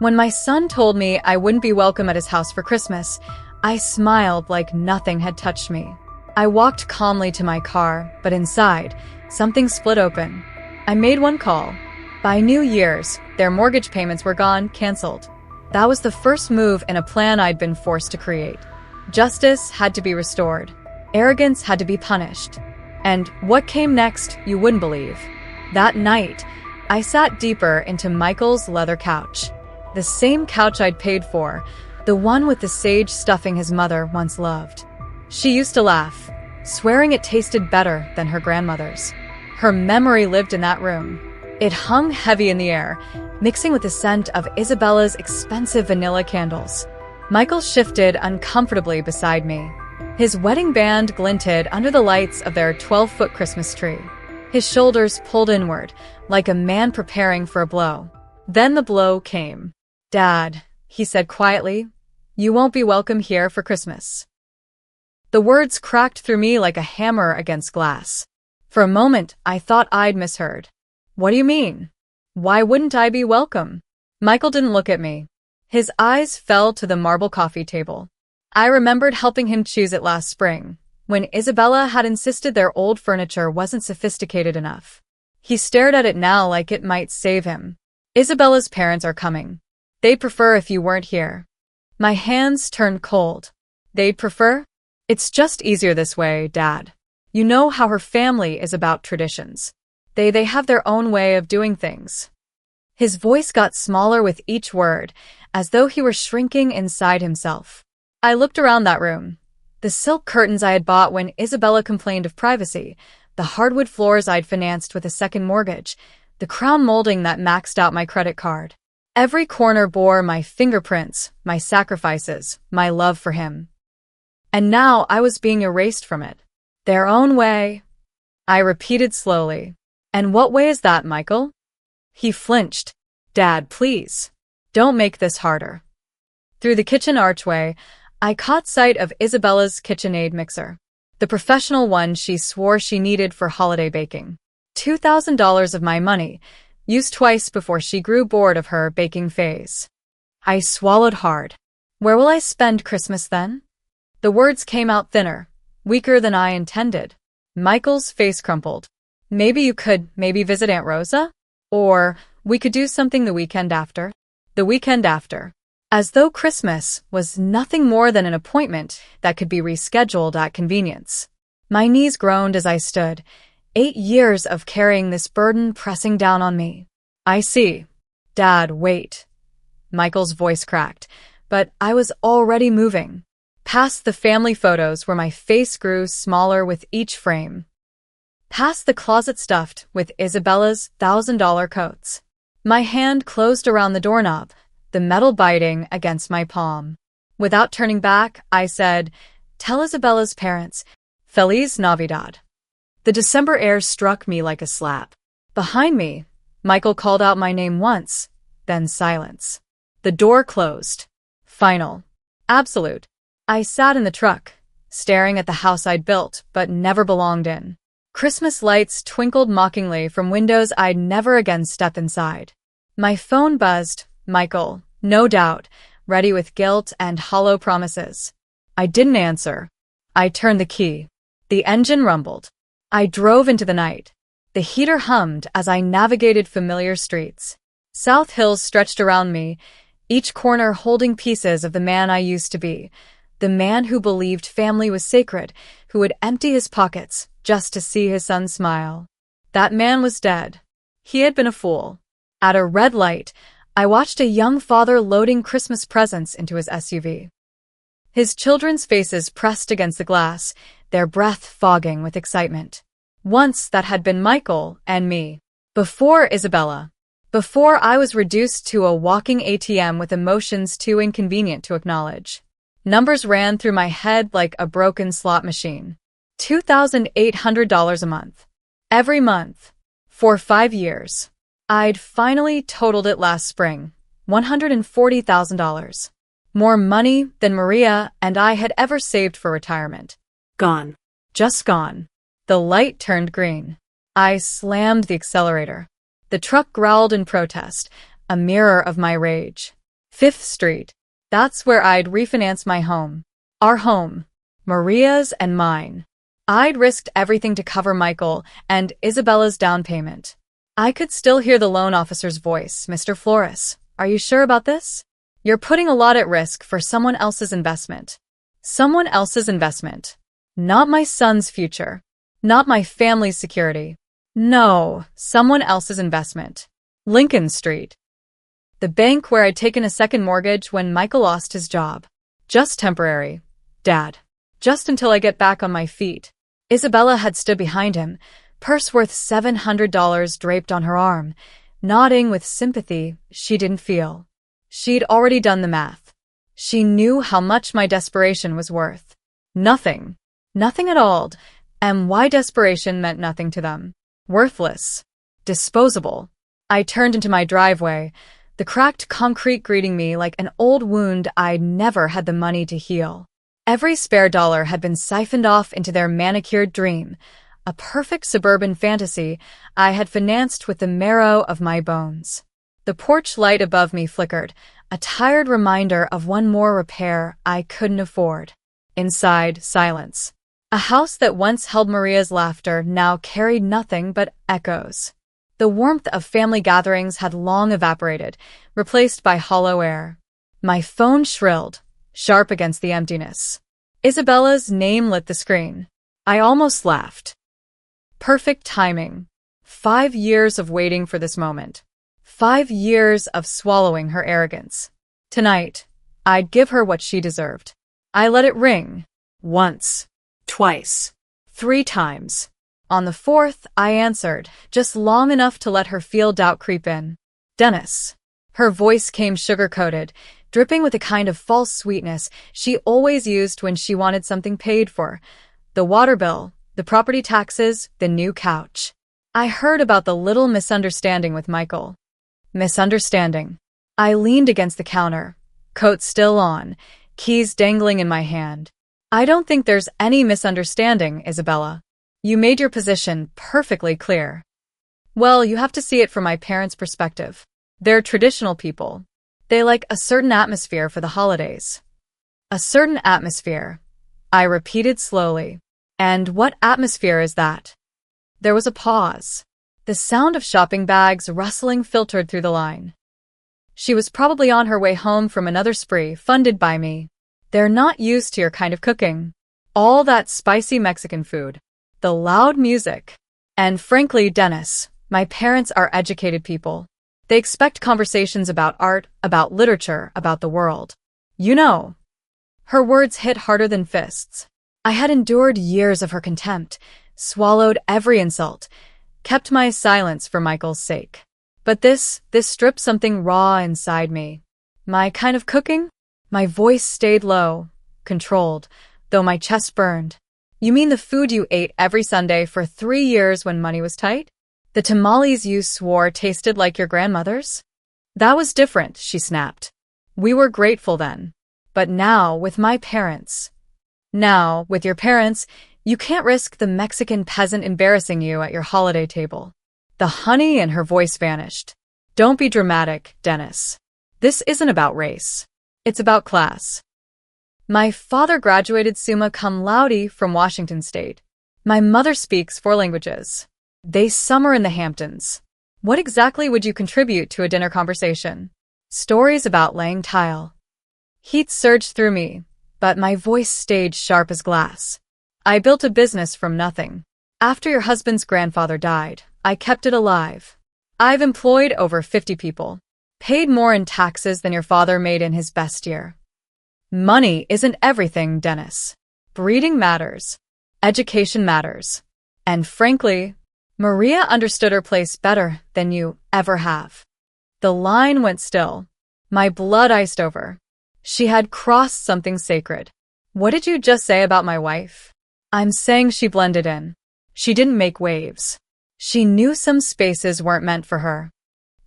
When my son told me I wouldn't be welcome at his house for Christmas, I smiled like nothing had touched me. I walked calmly to my car, but inside, something split open. I made one call. By New Year's, their mortgage payments were gone, canceled. That was the first move in a plan I'd been forced to create. Justice had to be restored. Arrogance had to be punished. And what came next, you wouldn't believe. That night, I sat deeper into Michael's leather couch. The same couch I'd paid for, the one with the sage stuffing his mother once loved. She used to laugh, swearing it tasted better than her grandmother's. Her memory lived in that room. It hung heavy in the air, mixing with the scent of Isabella's expensive vanilla candles. Michael shifted uncomfortably beside me. His wedding band glinted under the lights of their 12-foot Christmas tree. His shoulders pulled inward, like a man preparing for a blow. Then the blow came. "Dad," he said quietly, "you won't be welcome here for Christmas." The words cracked through me like a hammer against glass. For a moment, I thought I'd misheard. "What do you mean? Why wouldn't I be welcome?" Michael didn't look at me. His eyes fell to the marble coffee table. I remembered helping him choose it last spring, when Isabella had insisted their old furniture wasn't sophisticated enough. He stared at it now like it might save him. "Isabella's parents are coming. They'd prefer if you weren't here." My hands turned cold. "They'd prefer? It's just easier this way, Dad. You know how her family is about traditions. They have their own way of doing things." His voice got smaller with each word, as though he were shrinking inside himself. I looked around that room. The silk curtains I had bought when Isabella complained of privacy, the hardwood floors I'd financed with a second mortgage, the crown molding that maxed out my credit card. Every corner bore my fingerprints, my sacrifices, my love for him. And now I was being erased from it. "Their own way," I repeated slowly. "And what way is that, Michael?" He flinched. "Dad, please. Don't make this harder." Through the kitchen archway, I caught sight of Isabella's KitchenAid mixer, the professional one she swore she needed for holiday baking. $2,000 of my money, used twice before she grew bored of her baking phase. I swallowed hard. Where will I spend Christmas then? The words came out thinner, weaker than I intended. Michael's face crumpled. "Maybe you could visit Aunt Rosa? Or we could do something the weekend after." The weekend after. As though Christmas was nothing more than an appointment that could be rescheduled at convenience. My knees groaned as I stood, 8 years of carrying this burden pressing down on me. "I see. Dad, wait." Michael's voice cracked, but I was already moving. Past the family photos where my face grew smaller with each frame. Past the closet stuffed with Isabella's $1,000 coats. My hand closed around the doorknob, the metal biting against my palm. Without turning back, I said, "Tell Isabella's parents, Feliz Navidad." The December air struck me like a slap. Behind me, Michael called out my name once, then silence. The door closed. Final. Absolute. I sat in the truck, staring at the house I'd built but never belonged in. Christmas lights twinkled mockingly from windows I'd never again step inside. My phone buzzed. Michael, no doubt, ready with guilt and hollow promises. I didn't answer. I turned the key. The engine rumbled. I drove into the night. The heater hummed as I navigated familiar streets. South Hills stretched around me, each corner holding pieces of the man I used to be. The man who believed family was sacred, who would empty his pockets just to see his son smile. That man was dead. He had been a fool. At a red light, I watched a young father loading Christmas presents into his SUV. His children's faces pressed against the glass, their breath fogging with excitement. Once that had been Michael and me. Before Isabella. Before I was reduced to a walking ATM with emotions too inconvenient to acknowledge. Numbers ran through my head like a broken slot machine. $2,800 a month. Every month. For 5 years. I'd finally totaled it last spring. $140,000. More money than Maria and I had ever saved for retirement. Gone. Just gone. The light turned green. I slammed the accelerator. The truck growled in protest, a mirror of my rage. 5th Street. That's where I'd refinance my home. Our home. Maria's and mine. I'd risked everything to cover Michael and Isabella's down payment. I could still hear the loan officer's voice. Mr. Flores, are you sure about this? You're putting a lot at risk for someone else's investment. Someone else's investment. Not my son's future. Not my family's security. No, someone else's investment. Lincoln Street. The bank where I'd taken a second mortgage when Michael lost his job. Just temporary, Dad. Just until I get back on my feet. Isabella had stood behind him, purse worth $700 draped on her arm, nodding with sympathy she didn't feel. She'd already done the math. She knew how much my desperation was worth. Nothing. Nothing at all. And why desperation meant nothing to them. Worthless. Disposable. I turned into my driveway, the cracked concrete greeting me like an old wound I'd never had the money to heal. Every spare dollar had been siphoned off into their manicured dream, a perfect suburban fantasy I had financed with the marrow of my bones. The porch light above me flickered, a tired reminder of one more repair I couldn't afford. Inside, silence. A house that once held Maria's laughter now carried nothing but echoes. The warmth of family gatherings had long evaporated, replaced by hollow air. My phone shrilled, sharp against the emptiness. Isabella's name lit the screen. I almost laughed. Perfect timing. 5 years of waiting for this moment. 5 years of swallowing her arrogance. Tonight, I'd give her what she deserved. I let it ring. Once. Twice. 3 times. On the 4th, I answered, just long enough to let her feel doubt creep in. Dennis. Her voice came sugar-coated, dripping with a kind of false sweetness she always used when she wanted something paid for. The water bill, the property taxes, the new couch. I heard about the little misunderstanding with Michael. Misunderstanding. I leaned against the counter, coat still on, keys dangling in my hand. I don't think there's any misunderstanding, Isabella. You made your position perfectly clear. Well, you have to see it from my parents' perspective. They're traditional people. They like a certain atmosphere for the holidays. A certain atmosphere, I repeated slowly. And what atmosphere is that? There was a pause. The sound of shopping bags rustling filtered through the line. She was probably on her way home from another spree funded by me. They're not used to your kind of cooking. All that spicy Mexican food. The loud music. And frankly, Dennis, my parents are educated people. They expect conversations about art, about literature, about the world. You know. Her words hit harder than fists. I had endured years of her contempt, swallowed every insult, kept my silence for Michael's sake. But this stripped something raw inside me. My kind of cooking? My voice stayed low, controlled, though my chest burned. You mean the food you ate every Sunday for 3 years when money was tight? The tamales you swore tasted like your grandmother's? That was different, she snapped. We were grateful then. But now, with my parents. Now, with your parents, you can't risk the Mexican peasant embarrassing you at your holiday table. The honey in her voice vanished. Don't be dramatic, Dennis. This isn't about race. It's about class. My father graduated summa cum laude from Washington State. My mother speaks 4 languages. They summer in the Hamptons. What exactly would you contribute to a dinner conversation? Stories about laying tile. Heat surged through me, but my voice stayed sharp as glass. I built a business from nothing. After your husband's grandfather died, I kept it alive. I've employed over 50 people. Paid more in taxes than your father made in his best year. Money isn't everything, Dennis. Breeding matters. Education matters. And frankly, Maria understood her place better than you ever have. The line went still. My blood iced over. She had crossed something sacred. What did you just say about my wife? I'm saying she blended in. She didn't make waves. She knew some spaces weren't meant for her.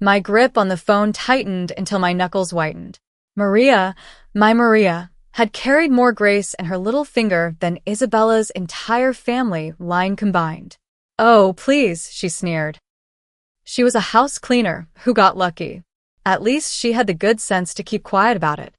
My grip on the phone tightened until my knuckles whitened. Maria, my Maria, had carried more grace in her little finger than Isabella's entire family line combined. Oh, please, she sneered. She was a house cleaner who got lucky. At least she had the good sense to keep quiet about it.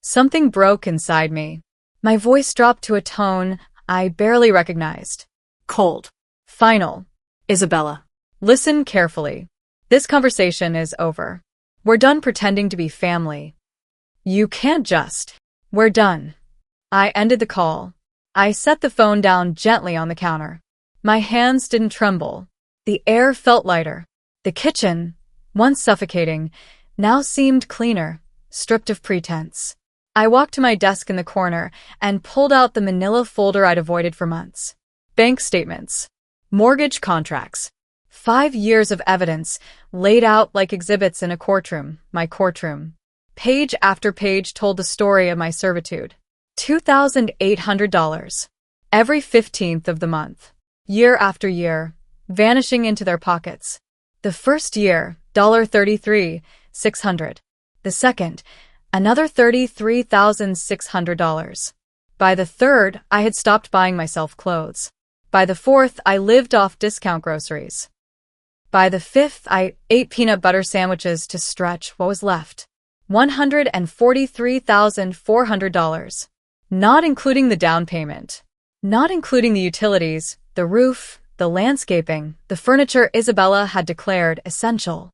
Something broke inside me. My voice dropped to a tone I barely recognized. Cold. Final. Isabella. Listen carefully. This conversation is over. We're done pretending to be family. You can't just. We're done. I ended the call. I set the phone down gently on the counter. My hands didn't tremble. The air felt lighter. The kitchen, once suffocating, now seemed cleaner, stripped of pretense. I walked to my desk in the corner and pulled out the manila folder I'd avoided for months. Bank statements. Mortgage contracts. 5 years of evidence, laid out like exhibits in a courtroom, my courtroom. Page after page told the story of my servitude. $2,800. Every 15th of the month. Year after year, vanishing into their pockets. The first year, $33,600. The second, another $33,600. By the third, I had stopped buying myself clothes. By the fourth, I lived off discount groceries. By the fifth, I ate peanut butter sandwiches to stretch what was left. $143,400. Not including the down payment. Not including the utilities, the roof, the landscaping, the furniture Isabella had declared essential.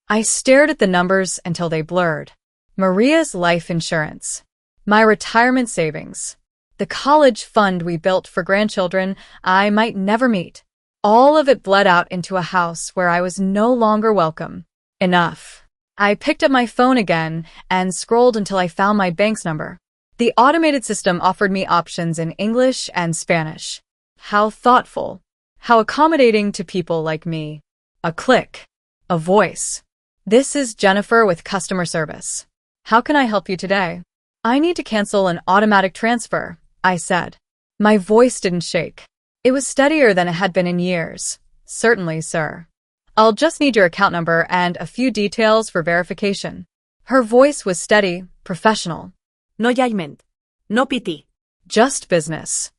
I stared at the numbers until they blurred. Maria's life insurance. My retirement savings. The college fund we built for grandchildren I might never meet. All of it bled out into a house where I was no longer welcome. Enough. I picked up my phone again and scrolled until I found my bank's number. The automated system offered me options in English and Spanish. How thoughtful. How accommodating to people like me. A click. A voice. This is Jennifer with customer service. How can I help you today? I need to cancel an automatic transfer, I said. My voice didn't shake. It was steadier than it had been in years. Certainly, sir. I'll just need your account number and a few details for verification. Her voice was steady, professional. No judgment. No pity. Just business.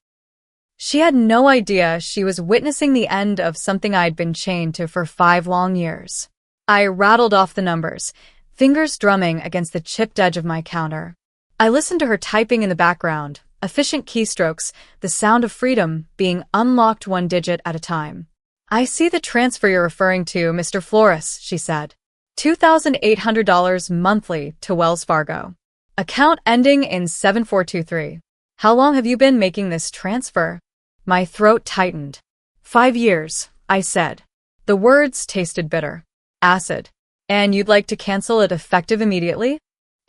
She had no idea she was witnessing the end of something I'd been chained to for 5 long years. I rattled off the numbers, fingers drumming against the chipped edge of my counter. I listened to her typing in the background, efficient keystrokes, the sound of freedom being unlocked one digit at a time. I see the transfer you're referring to, Mr. Flores, she said. $2,800 monthly to Wells Fargo. Account ending in 7423. How long have you been making this transfer? My throat tightened. 5 years, I said. The words tasted bitter. Acid. And you'd like to cancel it effective immediately?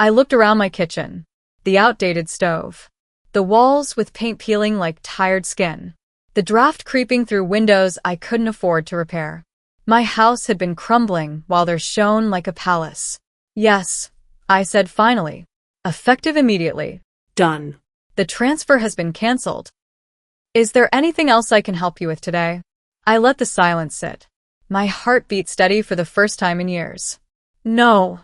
I looked around my kitchen. The outdated stove. The walls with paint peeling like tired skin. The draft creeping through windows I couldn't afford to repair. My house had been crumbling while there shone like a palace. Yes, I said finally. Effective immediately. Done. The transfer has been canceled. Is there anything else I can help you with today? I let the silence sit. My heart beat steady for the first time in years. No,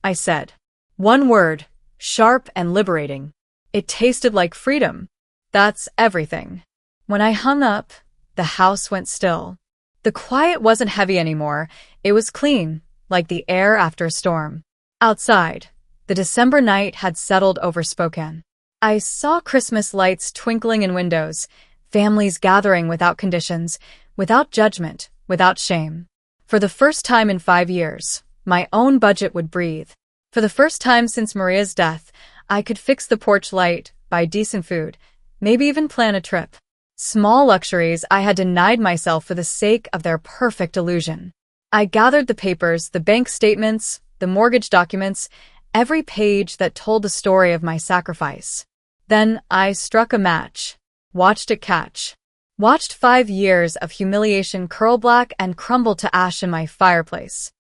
I said. One word, sharp and liberating. It tasted like freedom. That's everything. When I hung up, the house went still. The quiet wasn't heavy anymore. It was clean, like the air after a storm. Outside, the December night had settled over Spokane. I saw Christmas lights twinkling in windows, families gathering without conditions, without judgment, without shame. For the first time in 5 years, my own budget would breathe. For the first time since Maria's death, I could fix the porch light, buy decent food, maybe even plan a trip. Small luxuries I had denied myself for the sake of their perfect illusion. I gathered the papers, the bank statements, the mortgage documents, every page that told the story of my sacrifice. Then I struck a match, watched it catch. Watched 5 years of humiliation curl black and crumble to ash in my fireplace.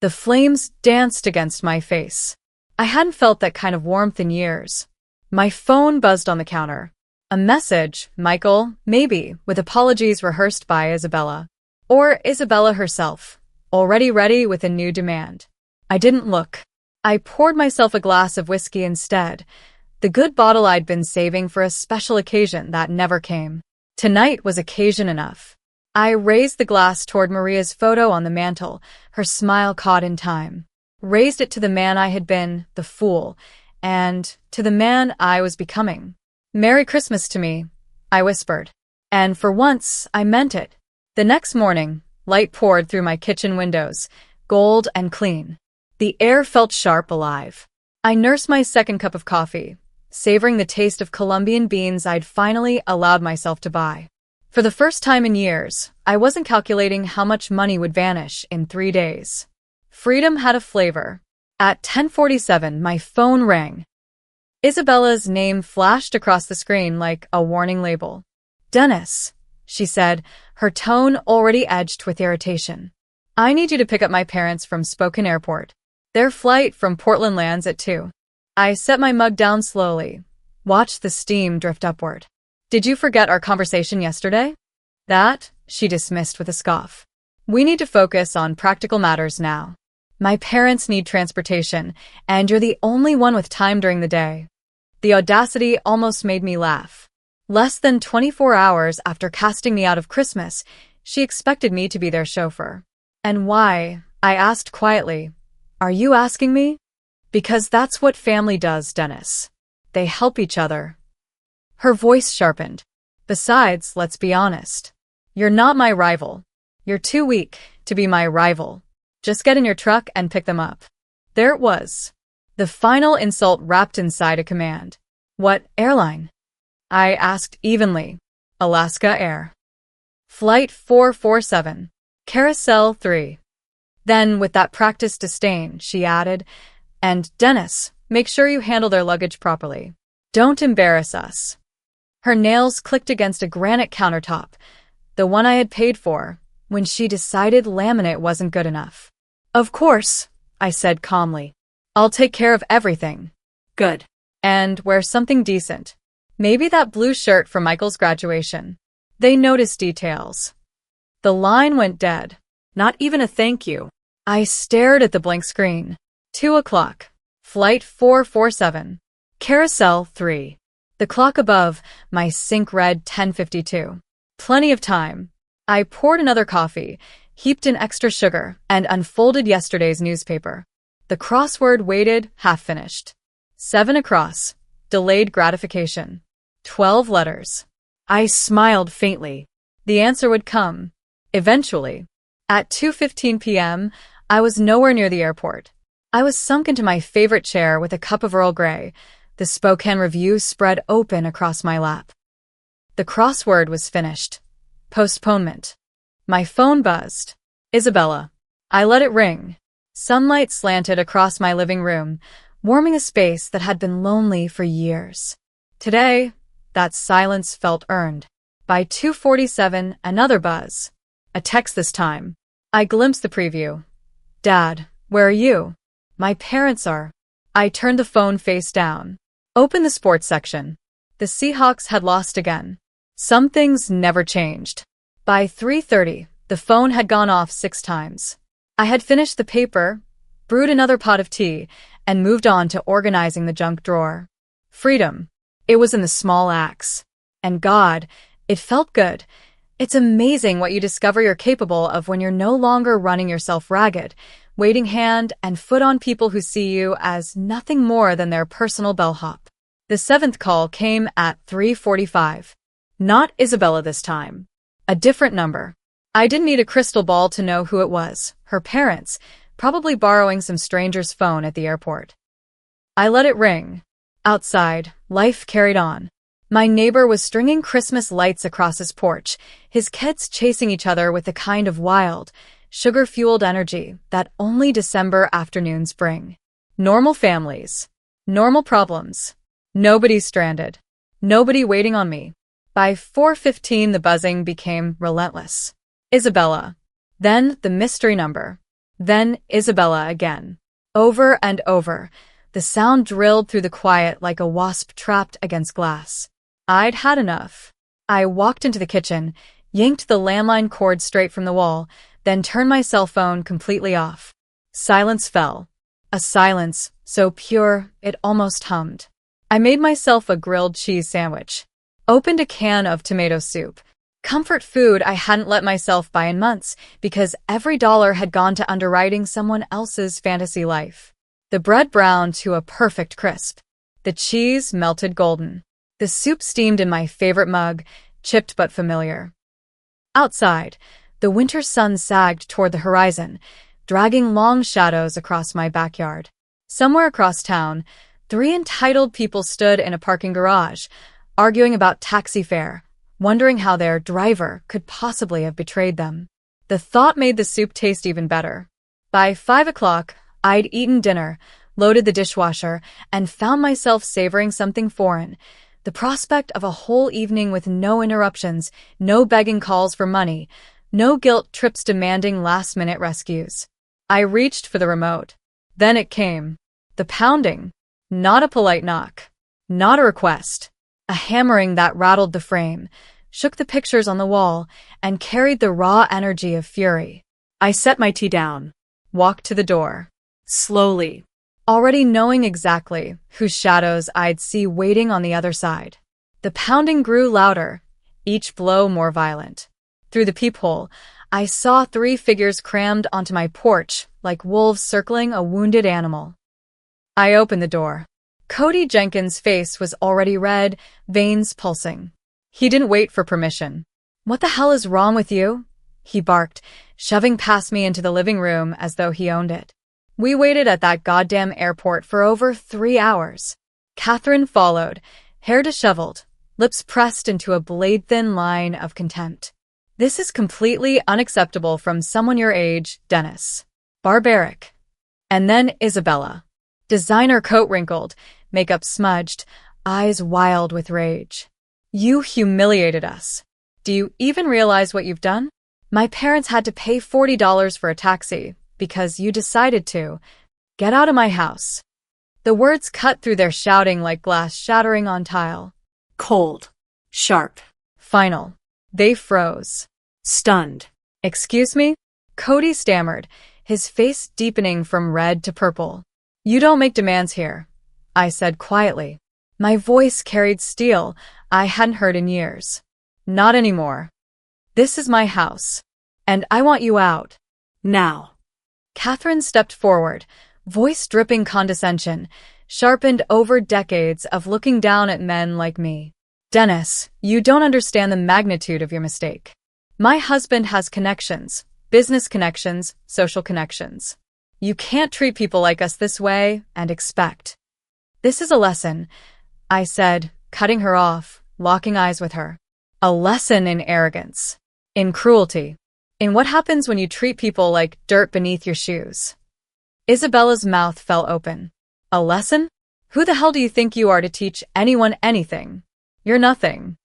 The flames danced against my face. I hadn't felt that kind of warmth in years. My phone buzzed on the counter. A message, Michael, maybe, with apologies rehearsed by Isabella. Or Isabella herself, already ready with a new demand. I didn't look. I poured myself a glass of whiskey instead, the good bottle I'd been saving for a special occasion that never came. Tonight was occasion enough. I raised the glass toward Maria's photo on the mantel, her smile caught in time. raised it to the man I had been, the fool, and to the man I was becoming. "Merry Christmas to me," I whispered. And for once, I meant it. The next morning, light poured through my kitchen windows, gold and clean. The air felt sharp, alive. I nursed my second cup of coffee, savoring the taste of Colombian beans I'd finally allowed myself to buy. For the first time in years, I wasn't calculating how much money would vanish in 3 days. Freedom had a flavor. At 10:47, my phone rang. Isabella's name flashed across the screen like a warning label. "Dennis," she said, her tone already edged with irritation. "I need you to pick up my parents from Spokane Airport. Their flight from Portland lands at 2. I set my mug down slowly, watched the steam drift upward. "Did you forget our conversation yesterday?" "That," she dismissed with a scoff. "We need to focus on practical matters now. My parents need transportation, and you're the only one with time during the day." The audacity almost made me laugh. Less than 24 hours after casting me out of Christmas, she expected me to be their chauffeur. "And why?" I asked quietly. "Are you asking me?" "Because that's what family does, Dennis. They help each other." Her voice sharpened. "Besides, let's be honest. You're not my rival. You're too weak to be my rival. Just get in your truck and pick them up." There it was. The final insult wrapped inside a command. "What airline?" I asked evenly. "Alaska Air. Flight 447. Carousel 3. Then, with that practiced disdain, she added, "And, Dennis, make sure you handle their luggage properly. Don't embarrass us." Her nails clicked against a granite countertop, the one I had paid for, when she decided laminate wasn't good enough. "Of course," I said calmly. "I'll take care of everything." Good. "And wear something decent. Maybe that blue shirt from Michael's graduation." They noticed details. The line went dead. Not even a thank you. I stared at the blank screen. 2 o'clock. Flight 447. Carousel 3. The clock above my sink read 10:52. Plenty of time. I poured another coffee, heaped in extra sugar, and unfolded yesterday's newspaper. The crossword waited, half-finished. 7 across. Delayed gratification. 12 letters. I smiled faintly. The answer would come. Eventually. At 2:15 p.m., I was nowhere near the airport. I was sunk into my favorite chair with a cup of Earl Grey, the Spokane Review spread open across my lap. The crossword was finished. Postponement. My phone buzzed. Isabella. I let it ring. Sunlight slanted across my living room, warming a space that had been lonely for years. Today, that silence felt earned. By 2:47, another buzz. A text this time. I glimpsed the preview. "Dad, where are you?" "My parents are." I turned the phone face down. Open the sports section. The Seahawks had lost again. Some things never changed. By 3:30, the phone had gone off 6 times. I had finished the paper, brewed another pot of tea, and moved on to organizing the junk drawer. Freedom. It was in the small acts. And God, it felt good. It's amazing what you discover you're capable of when you're no longer running yourself ragged, waiting hand and foot on people who see you as nothing more than their personal bellhop. The 7th call came at 3:45. Not Isabella this time. A different number. I didn't need a crystal ball to know who it was. Her parents, probably borrowing some stranger's phone at the airport. I let it ring. Outside, life carried on. My neighbor was stringing Christmas lights across his porch, his kids chasing each other with the kind of wild, sugar-fueled energy that only December afternoons bring. Normal families. Normal problems. Nobody stranded. Nobody waiting on me. By 4:15, the buzzing became relentless. Isabella. Then the mystery number. Then Isabella again. Over and over. The sound drilled through the quiet like a wasp trapped against glass. I'd had enough. I walked into the kitchen, yanked the landline cord straight from the wall, then turned my cell phone completely off. Silence fell. A silence so pure it almost hummed. I made myself a grilled cheese sandwich. Opened a can of tomato soup. Comfort food I hadn't let myself buy in months because every dollar had gone to underwriting someone else's fantasy life. The bread browned to a perfect crisp. The cheese melted golden. The soup steamed in my favorite mug, chipped but familiar. Outside, the winter sun sagged toward the horizon, dragging long shadows across my backyard. Somewhere across town, 3 entitled people stood in a parking garage, arguing about taxi fare, wondering how their driver could possibly have betrayed them. The thought made the soup taste even better. By 5 o'clock, I'd eaten dinner, loaded the dishwasher, and found myself savoring something foreign. The prospect of a whole evening with no interruptions, no begging calls for money, no guilt trips demanding last-minute rescues. I reached for the remote. Then it came. The pounding. Not a polite knock. Not a request. A hammering that rattled the frame, shook the pictures on the wall, and carried the raw energy of fury. I set my tea down. Walked to the door. Slowly. Already knowing exactly whose shadows I'd see waiting on the other side. The pounding grew louder, each blow more violent. Through the peephole, I saw 3 figures crammed onto my porch like wolves circling a wounded animal. I opened the door. Cody Jenkins' face was already red, veins pulsing. He didn't wait for permission. "What the hell is wrong with you?" he barked, shoving past me into the living room as though he owned it. We waited at that goddamn airport for over 3 hours. Catherine followed, hair disheveled, lips pressed into a blade-thin line of contempt. "This is completely unacceptable from someone your age, Dennis. Barbaric." And then Isabella. Designer coat wrinkled, makeup smudged, eyes wild with rage. "You humiliated us. Do you even realize what you've done? My parents had to pay $40 for a taxi because you decided to. Get out of my house." The words cut through their shouting like glass shattering on tile. Cold. Sharp. Final. They froze. Stunned. "Excuse me?" Cody stammered, his face deepening from red to purple. "You don't make demands here," I said quietly. My voice carried steel I hadn't heard in years. "Not anymore. This is my house, and I want you out. Now." Catherine stepped forward, voice dripping condescension, sharpened over decades of looking down at men like me. "Dennis, you don't understand the magnitude of your mistake. My husband has connections, business connections, social connections. You can't treat people like us this way and expect." "This is a lesson," I said, cutting her off, locking eyes with her. "A lesson in arrogance, in cruelty, in what happens when you treat people like dirt beneath your shoes." Isabella's mouth fell open. "A lesson? Who the hell do you think you are to teach anyone anything? You're nothing.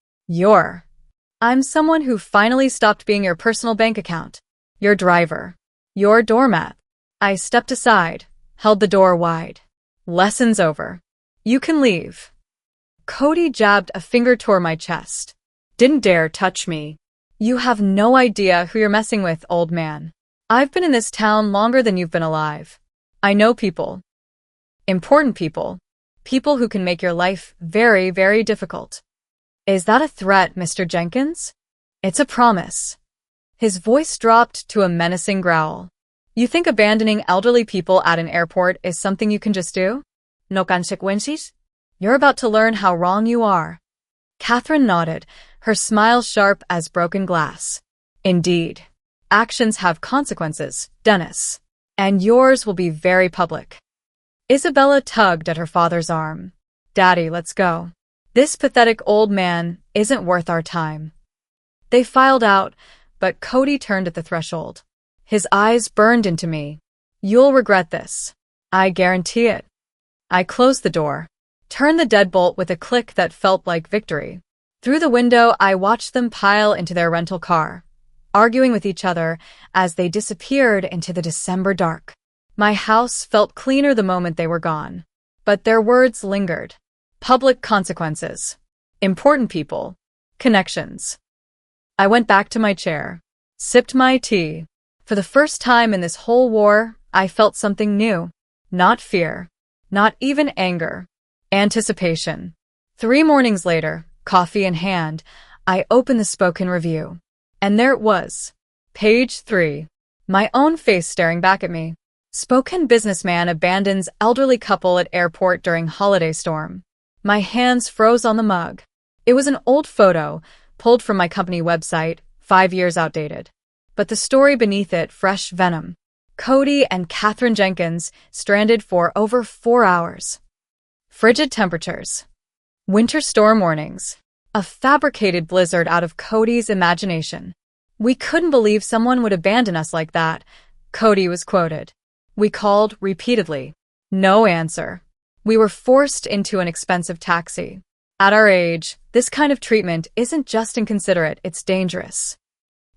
I'm someone who finally stopped being your personal bank account, your driver, your doormat." I stepped aside, held the door wide. "Lesson's over. You can leave." Cody jabbed a finger toward my chest. "Didn't dare touch me." "You have no idea who you're messing with, old man. I've been in this town longer than you've been alive. I know people. Important people. People who can make your life very, very difficult." "Is that a threat, Mr. Jenkins?" "It's a promise." His voice dropped to a menacing growl. "You think abandoning elderly people at an airport is something you can just do? No consequences? You're about to learn how wrong you are." Catherine nodded, her smile sharp as broken glass. "Indeed. Actions have consequences, Dennis. And yours will be very public." Isabella tugged at her father's arm. "Daddy, let's go. This pathetic old man isn't worth our time." They filed out, but Cody turned at the threshold. His eyes burned into me. "You'll regret this. I guarantee it." I closed the door, turned the deadbolt with a click that felt like victory. Through the window, I watched them pile into their rental car, arguing with each other as they disappeared into the December dark. My house felt cleaner the moment they were gone, but their words lingered. Public consequences. Important people. Connections. I went back to my chair, sipped my tea. For the first time in this whole war, I felt something new. Not fear. Not even anger. Anticipation. 3 mornings later, coffee in hand, I opened the spoken review. And there it was. Page 3. My own face staring back at me. Spoken businessman abandons elderly couple at airport during holiday storm. My hands froze on the mug. It was an old photo, pulled from my company website, 5 years outdated. But the story beneath it, fresh venom. Cody and Katherine Jenkins stranded for over 4 hours. Frigid temperatures. Winter storm warnings. A fabricated blizzard out of Cody's imagination. We couldn't believe someone would abandon us like that, Cody was quoted. We called repeatedly. No answer. We were forced into an expensive taxi. At our age, this kind of treatment isn't just inconsiderate, it's dangerous.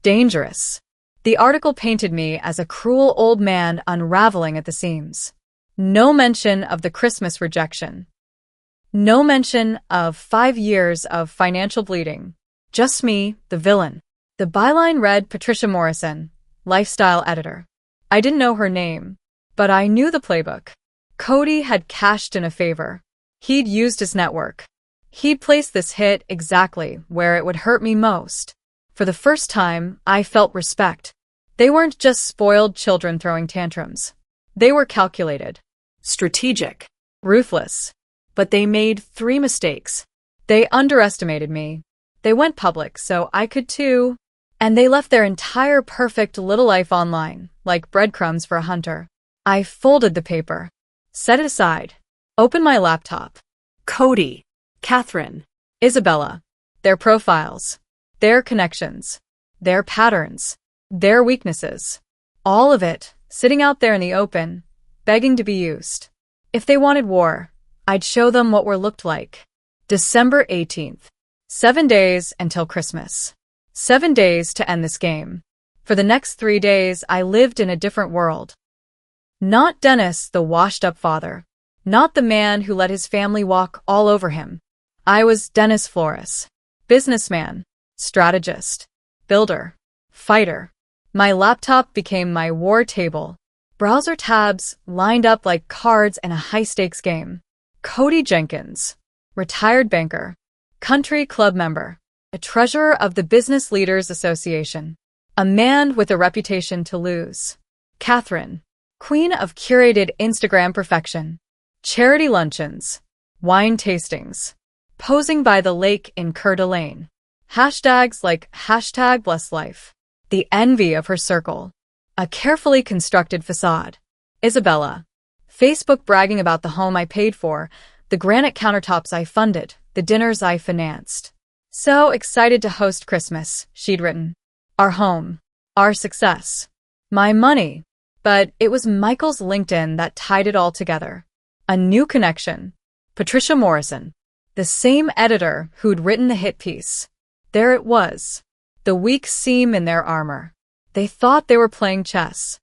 Dangerous. The article painted me as a cruel old man unraveling at the seams. No mention of the Christmas rejection. No mention of 5 years of financial bleeding. Just me, the villain. The byline read Patricia Morrison, lifestyle editor. I didn't know her name, but I knew the playbook. Cody had cashed in a favor. He'd used his network. He'd placed this hit exactly where it would hurt me most. For the first time, I felt respect. They weren't just spoiled children throwing tantrums. They were calculated. Strategic. Ruthless. But they made 3 mistakes. They underestimated me. They went public, so I could too. And they left their entire perfect little life online, like breadcrumbs for a hunter. I folded the paper. Set it aside. Opened my laptop. Cody. Katherine. Isabella. Their profiles. Their connections. Their patterns. Their weaknesses. All of it, sitting out there in the open, begging to be used. If they wanted war, I'd show them what war looked like. December 18th. 7 days until Christmas. 7 days to end this game. For the next 3 days, I lived in a different world. Not Dennis, the washed-up father. Not the man who let his family walk all over him. I was Dennis Flores. Businessman. Strategist. Builder. Fighter. My laptop became my war table. Browser tabs lined up like cards in a high-stakes game. Cody Jenkins. Retired banker. Country club member. A treasurer of the Business Leaders Association. A man with a reputation to lose. Katherine. Queen of curated Instagram perfection. Charity luncheons. Wine tastings. Posing by the lake in Coeur d'Alene. Hashtags like #BlessLife. The envy of her circle. A carefully constructed facade. Isabella. Facebook bragging about the home I paid for, the granite countertops I funded, the dinners I financed. So excited to host Christmas, she'd written. Our home. Our success. My money. But it was Michael's LinkedIn that tied it all together. A new connection. Patricia Morrison. The same editor who'd written the hit piece. There it was. The weak seam in their armor. They thought they were playing chess.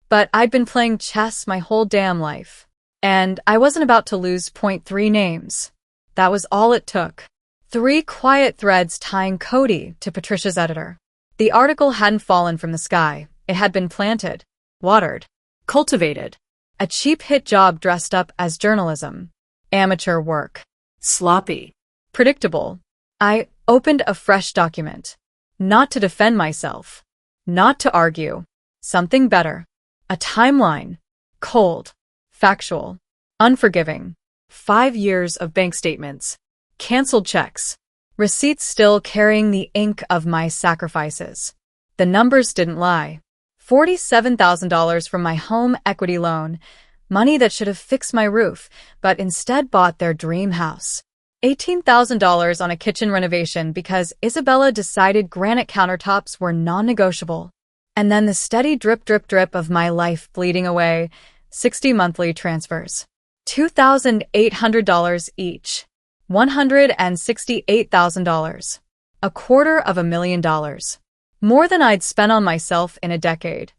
But I'd been playing chess my whole damn life. And I wasn't about to lose 0.3 names. That was all it took. 3 quiet threads tying Cody to Patricia's editor. The article hadn't fallen from the sky. It had been planted, watered, Cultivated. a cheap hit job dressed up as journalism. Amateur work. Sloppy. Predictable. I opened a fresh document. Not to defend myself. Not to argue. Something better. A timeline. Cold. Factual. Unforgiving. 5 years of bank statements. Canceled checks. Receipts still carrying the ink of my sacrifices. The numbers didn't lie. $47,000 from my home equity loan. Money that should have fixed my roof, but instead bought their dream house. $18,000 on a kitchen renovation because Isabella decided granite countertops were non-negotiable. And then the steady drip, drip, drip of my life bleeding away. 60 monthly transfers. $2,800 each. $168,000. $250,000. More than I'd spent on myself in a decade.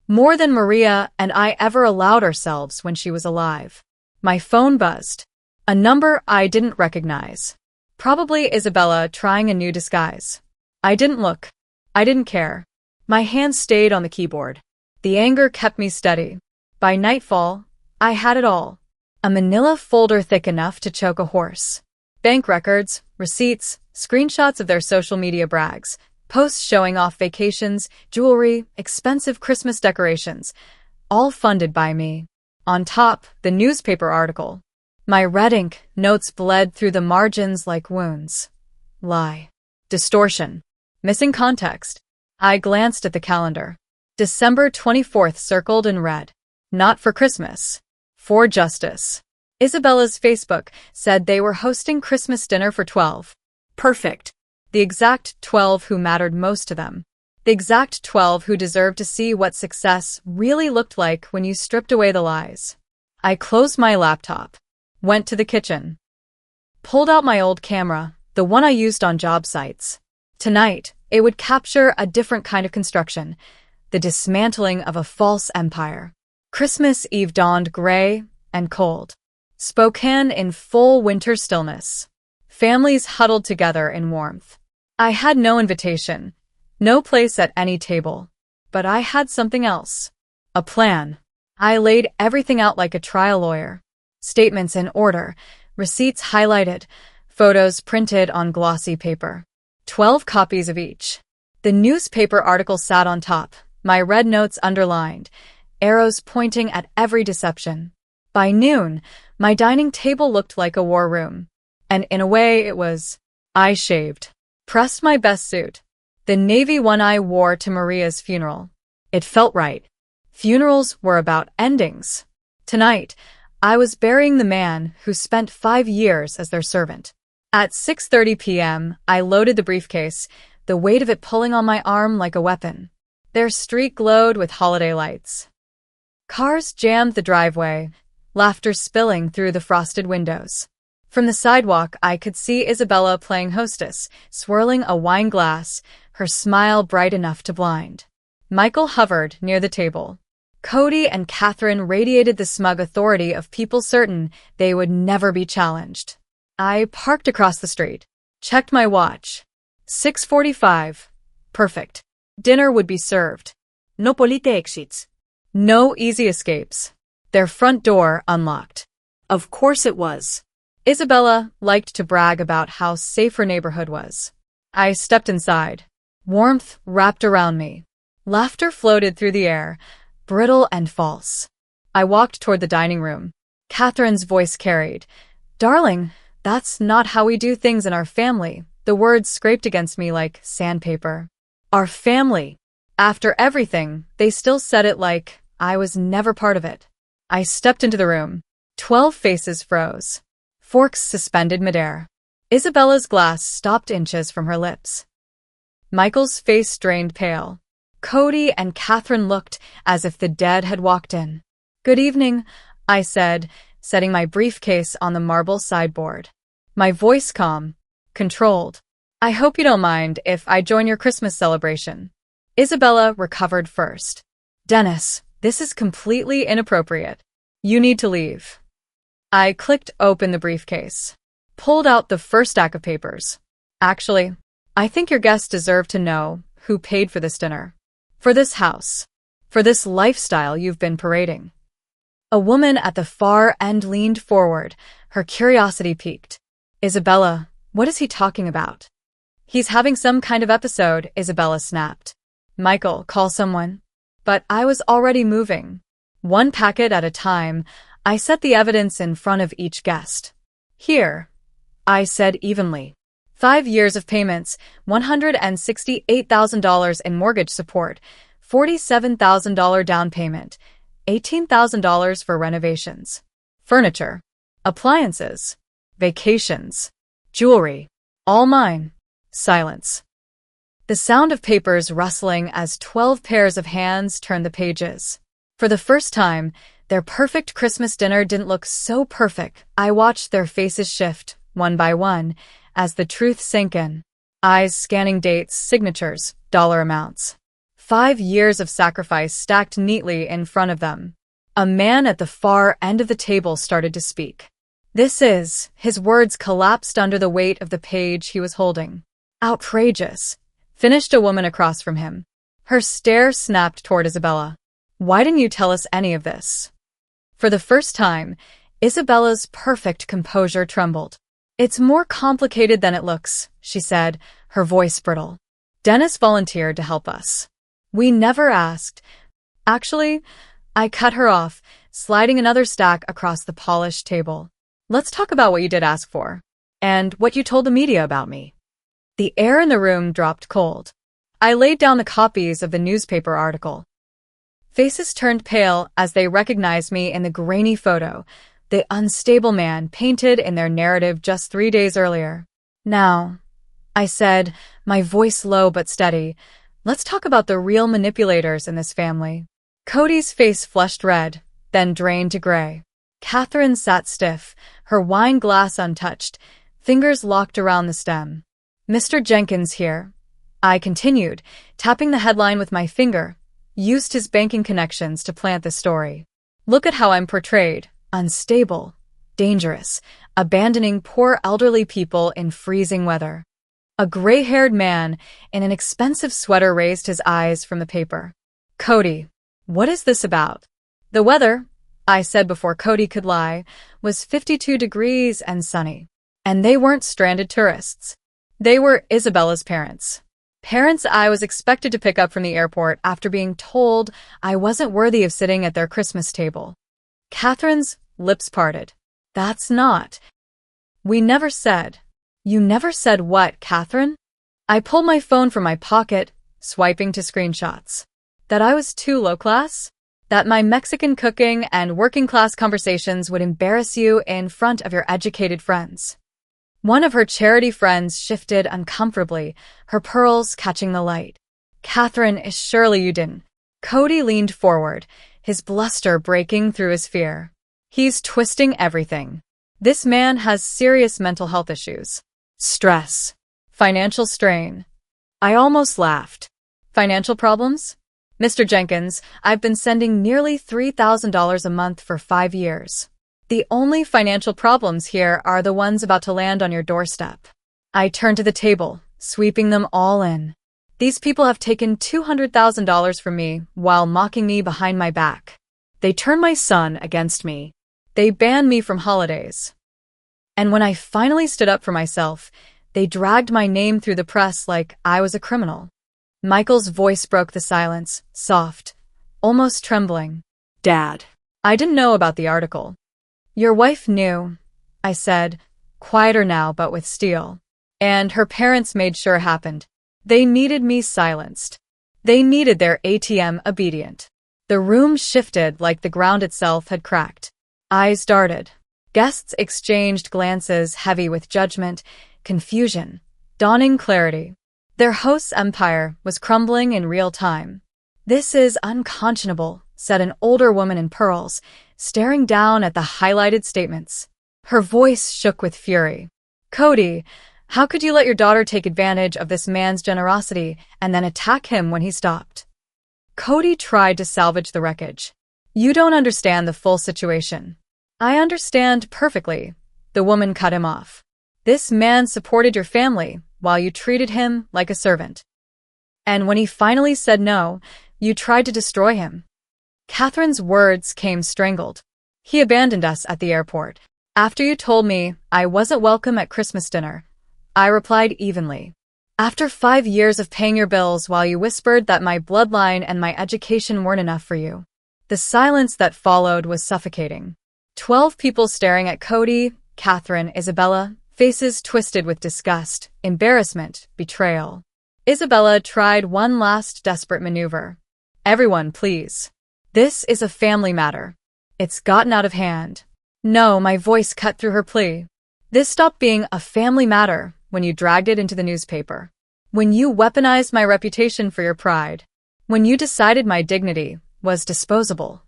More than Maria and I ever allowed ourselves when she was alive. My phone buzzed. A number I didn't recognize. Probably Isabella trying a new disguise. I didn't look. I didn't care. My hands stayed on the keyboard. The anger kept me steady. By nightfall, I had it all. A manila folder thick enough to choke a horse. Bank records, receipts, screenshots of their social media brags, posts showing off vacations, jewelry, expensive Christmas decorations, all funded by me. On top, the newspaper article. My red ink notes bled through the margins like wounds. Lie. Distortion. Missing context. I glanced at the calendar. December 24th circled in red. Not for Christmas. For justice. Isabella's Facebook said they were hosting Christmas dinner for 12. Perfect. The exact 12 who mattered most to them. The exact 12 who deserved to see what success really looked like when you stripped away the lies. I closed my laptop. Went to the kitchen. Pulled out my old camera, the one I used on job sites. Tonight, it would capture a different kind of construction, the dismantling of a false empire. Christmas Eve dawned gray and cold. Spokane in full winter stillness. Families huddled together in warmth. I had no invitation, no place at any table. But I had something else. A plan. I laid everything out like a trial lawyer. Statements in order, receipts highlighted, photos printed on glossy paper. 12 copies of each. The newspaper article sat on top, my red notes underlined, arrows pointing at every deception. By noon, my dining table looked like a war room. And in a way it was. I shaved. Pressed my best suit. The navy one I wore to Maria's funeral. It felt right. Funerals were about endings. Tonight, I was burying the man who spent 5 years as their servant. At 6:30 p.m., I loaded the briefcase, the weight of it pulling on my arm like a weapon. Their street glowed with holiday lights. Cars jammed the driveway, laughter spilling through the frosted windows. From the sidewalk, I could see Isabella playing hostess, swirling a wine glass, her smile bright enough to blind. Michael hovered near the table. Cody and Catherine radiated the smug authority of people certain they would never be challenged. I parked across the street. Checked my watch. 6:45. Perfect. Dinner would be served. No polite exits. No easy escapes. Their front door unlocked. Of course it was. Isabella liked to brag about how safe her neighborhood was. I stepped inside. Warmth wrapped around me. Laughter floated through the air, brittle and false. I walked toward the dining room. Catherine's voice carried. Darling, that's not how we do things in our family. The words scraped against me like sandpaper. Our family. After everything, they still said it like I was never part of it. I stepped into the room. 12 faces froze. Forks suspended midair. Isabella's glass stopped inches from her lips. Michael's face drained pale. Cody and Catherine looked as if the dead had walked in. Good evening, I said, setting my briefcase on the marble sideboard. My voice calm, controlled. I hope you don't mind if I join your Christmas celebration. Isabella recovered first. Dennis, this is completely inappropriate. You need to leave. I clicked open the briefcase. Pulled out the first stack of papers. Actually, I think your guests deserve to know who paid for this dinner. For this house. For this lifestyle you've been parading. A woman at the far end leaned forward, her curiosity piqued. Isabella, what is he talking about? He's having some kind of episode, Isabella snapped. Michael, call someone. But I was already moving. One packet at a time, I set the evidence in front of each guest. Here, I said evenly. 5 years of payments, $168,000 in mortgage support, $47,000 down payment, $18,000 for renovations. Furniture, appliances, vacations, jewelry, all mine. Silence. The sound of papers rustling as 12 pairs of hands turned the pages. For the first time, their perfect Christmas dinner didn't look so perfect. I watched their faces shift, one by one, as the truth sank in. Eyes scanning dates, signatures, dollar amounts. 5 years of sacrifice stacked neatly in front of them. A man at the far end of the table started to speak. His words collapsed under the weight of the page he was holding. Outrageous, finished a woman across from him. Her stare snapped toward Isabella. Why didn't you tell us any of this? For the first time, Isabella's perfect composure trembled. It's more complicated than it looks, she said, her voice brittle. Dennis volunteered to help us. We never asked. Actually, I cut her off, sliding another stack across the polished table. Let's talk about what you did ask for. And what you told the media about me. The air in the room dropped cold. I laid down the copies of the newspaper article. Faces turned pale as they recognized me in the grainy photo, the unstable man painted in their narrative just 3 days earlier. Now, I said, my voice low but steady, let's talk about the real manipulators in this family. Cody's face flushed red, then drained to gray. Catherine sat stiff, her wine glass untouched, fingers locked around the stem. Mr. Jenkins here, I continued, tapping the headline with my finger, used his banking connections to plant the story. Look at how I'm portrayed, unstable, dangerous, abandoning poor elderly people in freezing weather. A gray-haired man in an expensive sweater raised his eyes from the paper. Cody, what is this about? The weather, I said before Cody could lie, was 52 degrees and sunny. And they weren't stranded tourists. They were Isabella's parents. Parents I was expected to pick up from the airport after being told I wasn't worthy of sitting at their Christmas table. Catherine's lips parted. That's not. We never said. You never said what, Catherine? I pulled my phone from my pocket, swiping to screenshots. That I was too low class? That my Mexican cooking and working class conversations would embarrass you in front of your educated friends. One of her charity friends shifted uncomfortably, her pearls catching the light. Catherine, surely you didn't. Cody leaned forward, his bluster breaking through his fear. He's twisting everything. This man has serious mental health issues. Stress. Financial strain. I almost laughed. Financial problems? Mr. Jenkins, I've been sending nearly $3,000 a month for 5 years. The only financial problems here are the ones about to land on your doorstep. I turned to the table, sweeping them all in. These people have taken $200,000 from me while mocking me behind my back. They turned my son against me. They banned me from holidays. And when I finally stood up for myself, they dragged my name through the press like I was a criminal. Michael's voice broke the silence, soft, almost trembling. Dad. I didn't know about the article. Your wife knew, I said, quieter now but with steel. And her parents made sure it happened. They needed me silenced. They needed their ATM obedient. The room shifted like the ground itself had cracked. Eyes darted. Guests exchanged glances heavy with judgment, confusion, dawning clarity. Their host's empire was crumbling in real time. This is unconscionable, said an older woman in pearls, staring down at the highlighted statements. Her voice shook with fury. Cody, how could you let your daughter take advantage of this man's generosity and then attack him when he stopped? Cody tried to salvage the wreckage. You don't understand the full situation. I understand perfectly. The woman cut him off. This man supported your family while you treated him like a servant. And when he finally said no, you tried to destroy him. Catherine's words came strangled. He abandoned us at the airport. After you told me I wasn't welcome at Christmas dinner, I replied evenly. After 5 years of paying your bills while you whispered that my bloodline and my education weren't enough for you. The silence that followed was suffocating. 12 people staring at Cody, Catherine, Isabella, faces twisted with disgust, embarrassment, betrayal. Isabella tried one last desperate maneuver. Everyone, please. This is a family matter. It's gotten out of hand. No, my voice cut through her plea. This stopped being a family matter when you dragged it into the newspaper. When you weaponized my reputation for your pride. When you decided my dignity was disposable.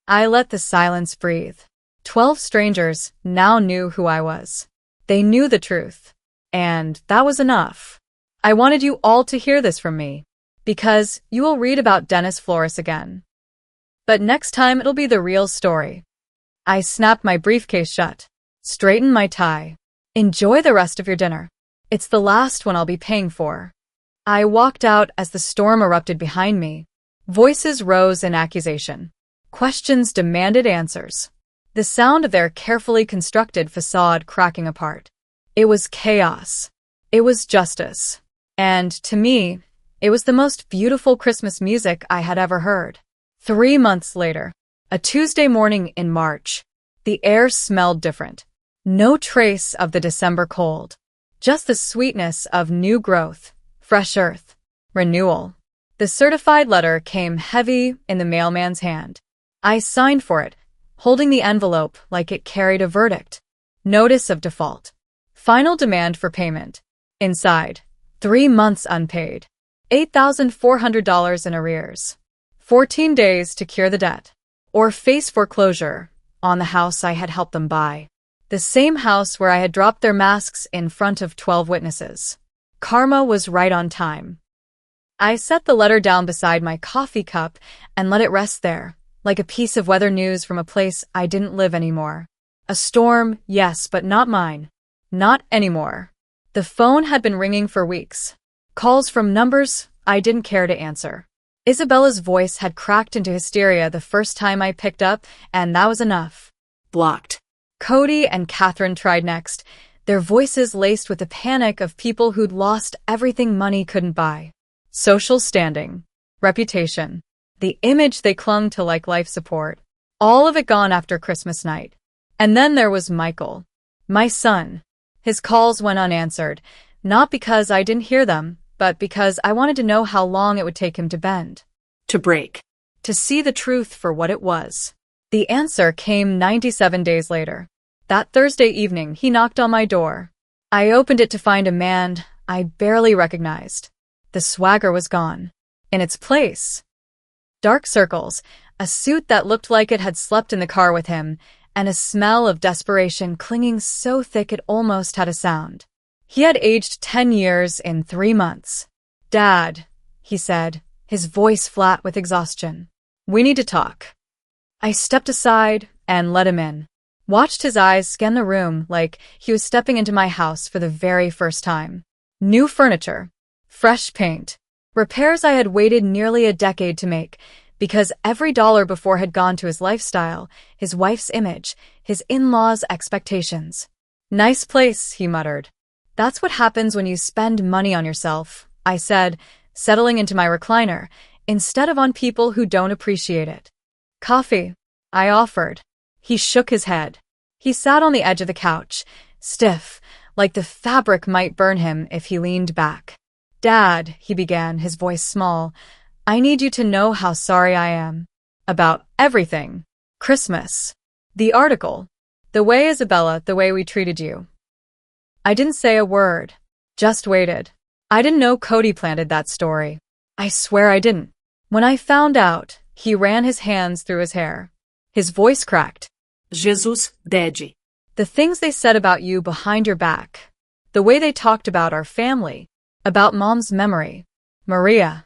I let the silence breathe. 12 strangers now knew who I was. They knew the truth. And that was enough. I wanted you all to hear this from me. Because you will read about Dennis Flores again. But next time it'll be the real story. I snapped my briefcase shut. Straightened my tie. Enjoy the rest of your dinner. It's the last one I'll be paying for. I walked out as the storm erupted behind me. Voices rose in accusation. Questions demanded answers. The sound of their carefully constructed facade cracking apart. It was chaos. It was justice. And, to me, it was the most beautiful Christmas music I had ever heard. 3 months later, a Tuesday morning in March, the air smelled different. No trace of the December cold. Just the sweetness of new growth, fresh earth, renewal. The certified letter came heavy in the mailman's hand. I signed for it, holding the envelope like it carried a verdict. Notice of default. Final demand for payment. Inside, 3 months unpaid. $8,400 in arrears. 14 days to cure the debt. Or face foreclosure on the house I had helped them buy. The same house where I had dropped their masks in front of 12 witnesses. Karma was right on time. I set the letter down beside my coffee cup and let it rest there, like a piece of weather news from a place I didn't live anymore. A storm, yes, but not mine. Not anymore. The phone had been ringing for weeks. Calls from numbers I didn't care to answer. Isabella's voice had cracked into hysteria the first time I picked up, and that was enough. Blocked. Cody and Catherine tried next, their voices laced with the panic of people who'd lost everything money couldn't buy. Social standing, reputation, the image they clung to like life support, all of it gone after Christmas night. And then there was Michael, my son. His calls went unanswered, not because I didn't hear them, but because I wanted to know how long it would take him to bend. To break. To see the truth for what it was. The answer came 97 days later. That Thursday evening, he knocked on my door. I opened it to find a man I barely recognized. The swagger was gone. In its place, dark circles, a suit that looked like it had slept in the car with him, and a smell of desperation clinging so thick it almost had a sound. He had aged 10 years in 3 months. "Dad," he said, his voice flat with exhaustion. "We need to talk." I stepped aside and let him in. Watched his eyes scan the room like he was stepping into my house for the very first time. New furniture. Fresh paint. Repairs I had waited nearly a decade to make, because every dollar before had gone to his lifestyle, his wife's image, his in-laws' expectations. "Nice place," he muttered. "That's what happens when you spend money on yourself," I said, settling into my recliner, instead of on people who don't appreciate it. "Coffee," I offered. He shook his head. He sat on the edge of the couch, stiff, like the fabric might burn him if he leaned back. "Dad," he began, his voice small, "I need you to know how sorry I am. About everything. Christmas. The article. The way Isabella, the way we treated you." I didn't say a word. Just waited. I didn't know Cody planted that story. I swear I didn't. When I found out, he ran his hands through his hair. His voice cracked. Jesus, Daddy. "The things they said about you behind your back. The way they talked about our family. About Mom's memory. Maria."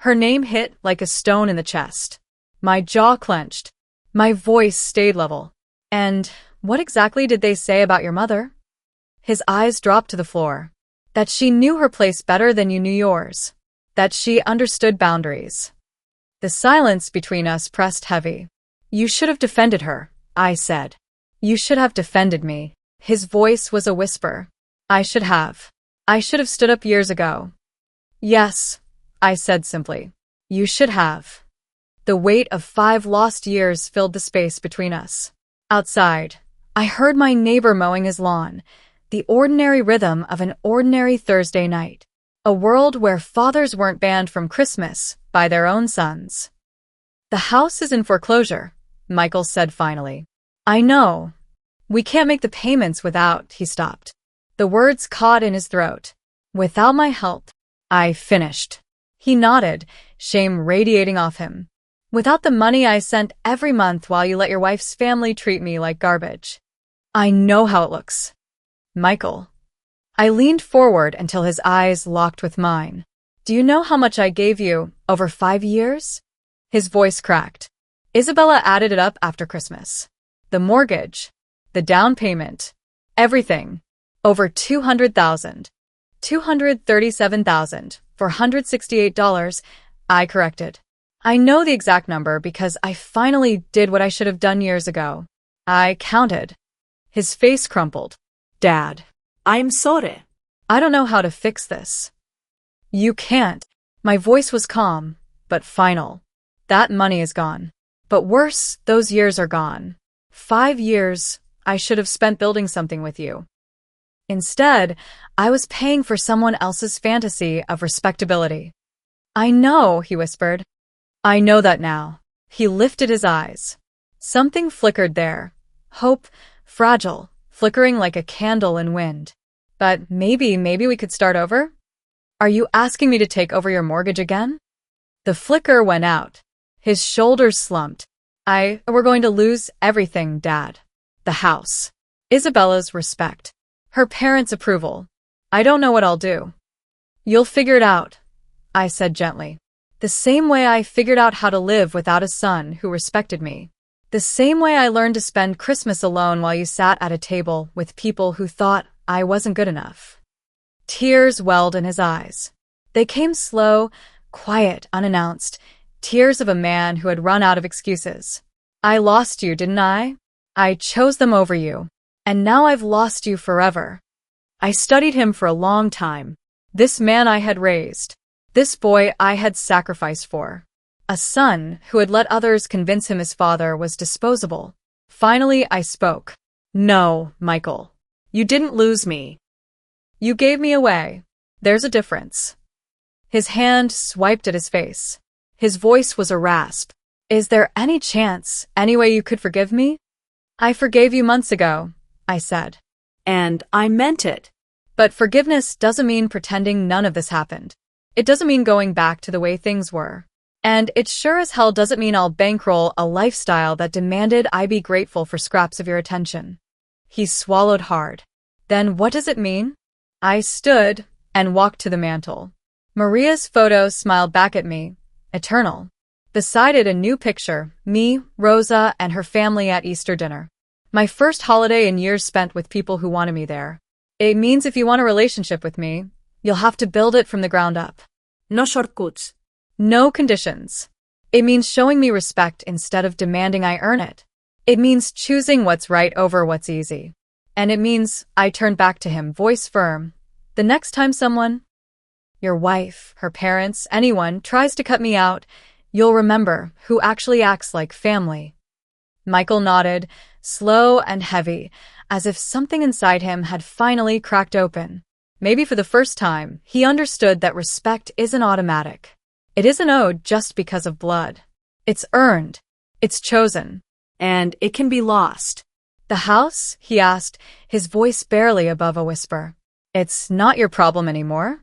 Her name hit like a stone in the chest. My jaw clenched. My voice stayed level. "And what exactly did they say about your mother?" His eyes dropped to the floor. "That she knew her place better than you knew yours. That she understood boundaries." The silence between us pressed heavy. "You should have defended her," I said. "You should have defended me." His voice was a whisper. "I should have. I should have stood up years ago." "Yes," I said simply. "You should have." The weight of 5 lost years filled the space between us. Outside, I heard my neighbor mowing his lawn, the ordinary rhythm of an ordinary Thursday night. A world where fathers weren't banned from Christmas by their own sons. "The house is in foreclosure," Michael said finally. "I know. We can't make the payments without," he stopped. The words caught in his throat. "Without my help," I finished. He nodded, shame radiating off him. "Without the money I sent every month while you let your wife's family treat me like garbage." "I know how it looks, Michael." I leaned forward until his eyes locked with mine. "Do you know how much I gave you over 5 years?" His voice cracked. "Isabella added it up after Christmas. The mortgage, the down payment, everything. Over $200,000. $237,468, I corrected. "I know the exact number because I finally did what I should have done years ago. I counted." His face crumpled. "Dad." I'm sorry. I don't know how to fix this. You can't. My voice was calm, but final. That money is gone. But worse, those years are gone. 5 years I should have spent building something with you. Instead, I was paying for someone else's fantasy of respectability. I know, he whispered. I know that now. He lifted his eyes. Something flickered there. Hope, fragile, flickering like a candle in wind. But maybe we could start over? Are you asking me to take over your mortgage again? The flicker went out. His shoulders slumped. We're going to lose everything, Dad. The house. Isabella's respect. Her parents' approval. I don't know what I'll do. You'll figure it out, I said gently. The same way I figured out how to live without a son who respected me. The same way I learned to spend Christmas alone while you sat at a table with people who thought I wasn't good enough. Tears welled in his eyes. They came slow, quiet, unannounced, tears of a man who had run out of excuses. I lost you, didn't I? I chose them over you. And now I've lost you forever. I studied him for a long time. This man I had raised. This boy I had sacrificed for. A son who had let others convince him his father was disposable. Finally, I spoke. No, Michael. You didn't lose me. You gave me away. There's a difference. His hand swiped at his face. His voice was a rasp. Is there any chance, any way you could forgive me? I forgave you months ago, I said. And I meant it. But forgiveness doesn't mean pretending none of this happened. It doesn't mean going back to the way things were. And it sure as hell doesn't mean I'll bankroll a lifestyle that demanded I be grateful for scraps of your attention. He swallowed hard. Then what does it mean? I stood and walked to the mantel. Maria's photo smiled back at me, eternal. Beside it a new picture, me, Rosa, and her family at Easter dinner. My first holiday in years spent with people who wanted me there. It means if you want a relationship with me, you'll have to build it from the ground up. No shortcuts. No conditions. It means showing me respect instead of demanding I earn it. It means choosing what's right over what's easy. And it means I turned back to him, voice firm. The next time someone, your wife, her parents, anyone, tries to cut me out, you'll remember who actually acts like family. Michael nodded, slow and heavy, as if something inside him had finally cracked open. Maybe for the first time, he understood that respect isn't automatic. It isn't owed just because of blood. It's earned. It's chosen. And it can be lost. The house? He asked, his voice barely above a whisper. It's not your problem anymore?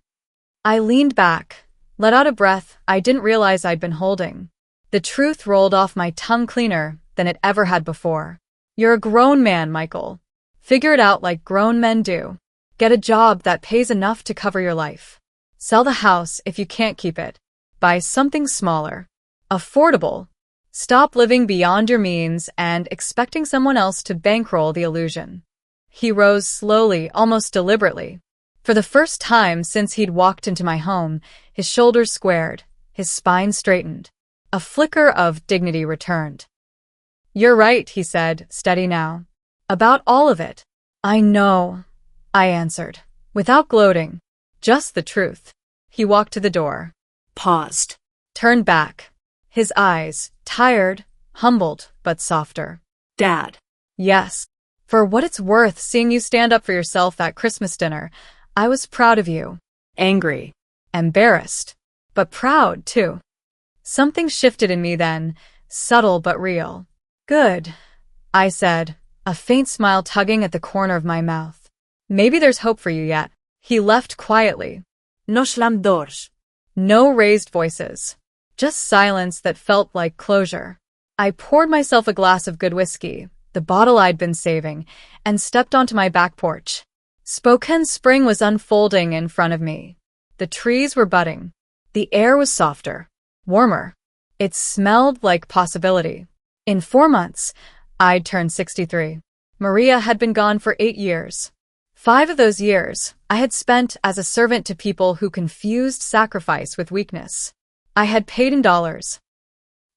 I leaned back, let out a breath I didn't realize I'd been holding. The truth rolled off my tongue cleaner than it ever had before. You're a grown man, Michael. Figure it out like grown men do. Get a job that pays enough to cover your life. Sell the house if you can't keep it. Buy something smaller. Affordable. Stop living beyond your means and expecting someone else to bankroll the illusion. He rose slowly, almost deliberately. For the first time since he'd walked into my home, his shoulders squared, his spine straightened. A flicker of dignity returned. You're right, he said, steady now. About all of it. I know, I answered, without gloating. Just the truth. He walked to the door. Paused. Turned back. His eyes, tired, humbled, but softer. Dad. Yes. For what it's worth, seeing you stand up for yourself at Christmas dinner, I was proud of you. Angry. Embarrassed. But proud, too. Something shifted in me then, subtle but real. Good, I said, a faint smile tugging at the corner of my mouth. Maybe there's hope for you yet. He left quietly. No slam doors. No raised voices. Just silence that felt like closure. I poured myself a glass of good whiskey, the bottle I'd been saving, and stepped onto my back porch. Spokane spring was unfolding in front of me. The trees were budding. The air was softer, warmer. It smelled like possibility. In 4 months, I'd turned 63. Maria had been gone for 8 years. 5 of those years, I had spent as a servant to people who confused sacrifice with weakness. I had paid in dollars.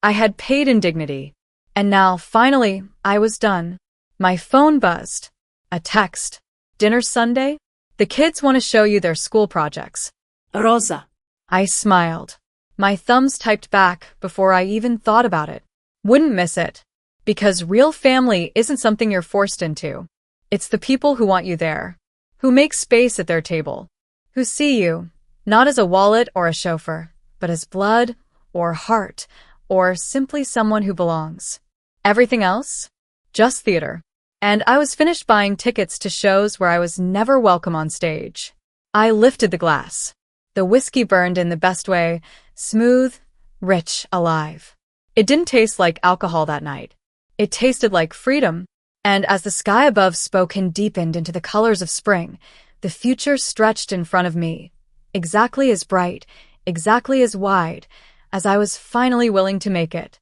I had paid in dignity. And now, finally, I was done. My phone buzzed. A text. Dinner Sunday? The kids want to show you their school projects. Rosa. I smiled. My thumbs typed back before I even thought about it. Wouldn't miss it. Because real family isn't something you're forced into. It's the people who want you there. Who make space at their table. Who see you, not as a wallet or a chauffeur, but as blood, or heart, or simply someone who belongs. Everything else? Just theater. And I was finished buying tickets to shows where I was never welcome on stage. I lifted the glass. The whiskey burned in the best way, smooth, rich, alive. It didn't taste like alcohol that night. It tasted like freedom. And as the sky above spoke and deepened into the colors of spring, the future stretched in front of me, exactly as bright, exactly as wide, as I was finally willing to make it.